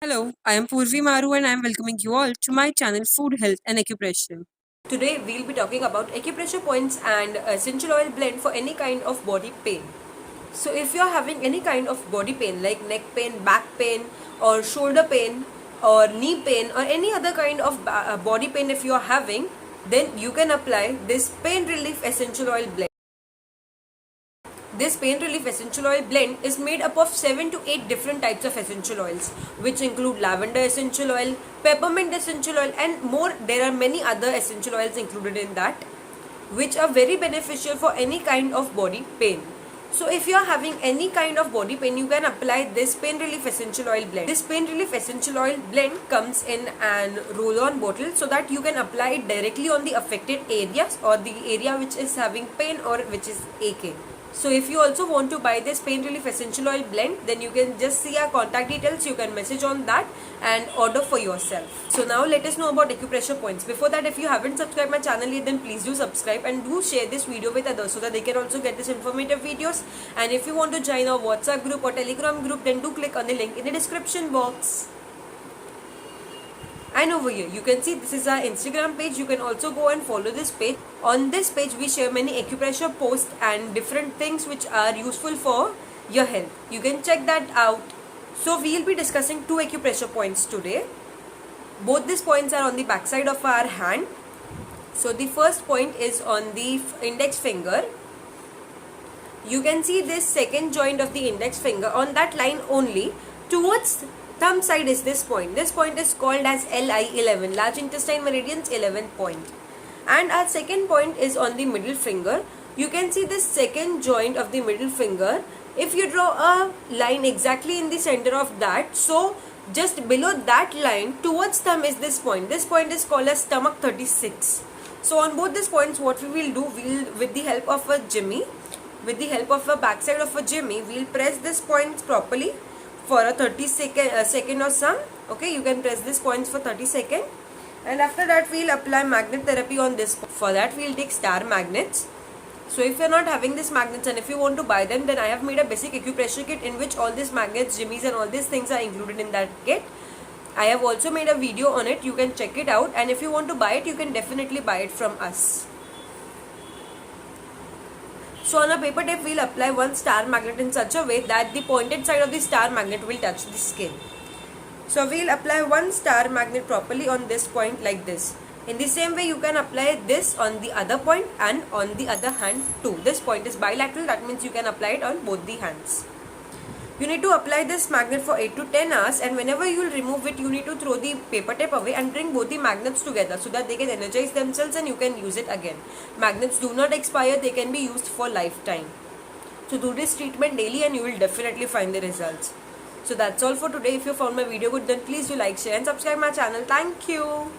Hello, I am Purvi Maru and I am welcoming you all to my channel Food, Health and Acupressure. Today we'll be talking about acupressure points and essential oil blend for any kind of body pain. So if you're having any kind of body pain like neck pain, back pain or shoulder pain or knee pain or any other kind of body pain if you're having, then you can apply this pain relief essential oil blend. This pain relief essential oil blend is made up of 7 to 8 different types of essential oils, which include lavender essential oil, peppermint essential oil, and more. There are many other essential oils included in that, which are very beneficial for any kind of body pain. So if you are having any kind of body pain, you can apply this pain relief essential oil blend. This pain relief essential oil blend comes in an roll-on bottle so that you can apply it directly on the affected areas or the area which is having pain or which is aching. So if you also want to buy this pain relief essential oil blend, then you can just see our contact details. You can message on that and order for yourself. So now let us know about acupressure points. Before that, if you haven't subscribed my channel yet, then please do subscribe and do share this video with others so that they can also get this informative videos. And if you want to join our WhatsApp group or Telegram group, then do click on the link in the description box. And over here you can see this is our Instagram page. You can also go and follow this page. On this page we share many acupressure posts and different things which are useful for your health. You can check that out. So we will be discussing two acupressure points today. Both these points are on the back side of our hand. So the first point is on the index finger. You can see this second joint of the index finger. On that line only, towards thumb side is this point. This point is called as LI11, large intestine meridian's 11th point. And our second point is on the middle finger. You can see this second joint of the middle finger. If you draw a line exactly in the center of that, so just below that line towards thumb is this point. This point is called as stomach 36. So on both these points, what we will do, with the help of a jimmy, with the help of a backside of a jimmy, we'll press this point properly for a 30 second or some. Okay, you can press this points for 30 seconds, and after that we'll apply magnet therapy on this. For that we'll take star magnets. So if you're not having these magnets and if you want to buy them, then I have made a basic acupressure kit in which all these magnets, jimmies and all these things are included in that kit. I have also made a video on it. You can check it out, and if you want to buy it, you can definitely buy it from us. So on a paper tape, we'll apply one star magnet in such a way that the pointed side of the star magnet will touch the skin. So we'll apply one star magnet properly on this point like this. In the same way, you can apply this on the other point and on the other hand too. This point is bilateral, that means you can apply it on both the hands. You need to apply this magnet for 8 to 10 hours, and whenever you will remove it, you need to throw the paper tape away and bring both the magnets together so that they can energize themselves and you can use it again. Magnets do not expire, they can be used for lifetime. So do this treatment daily and you will definitely find the results. So that's all for today. If you found my video good, then please do like, share and subscribe my channel. Thank you.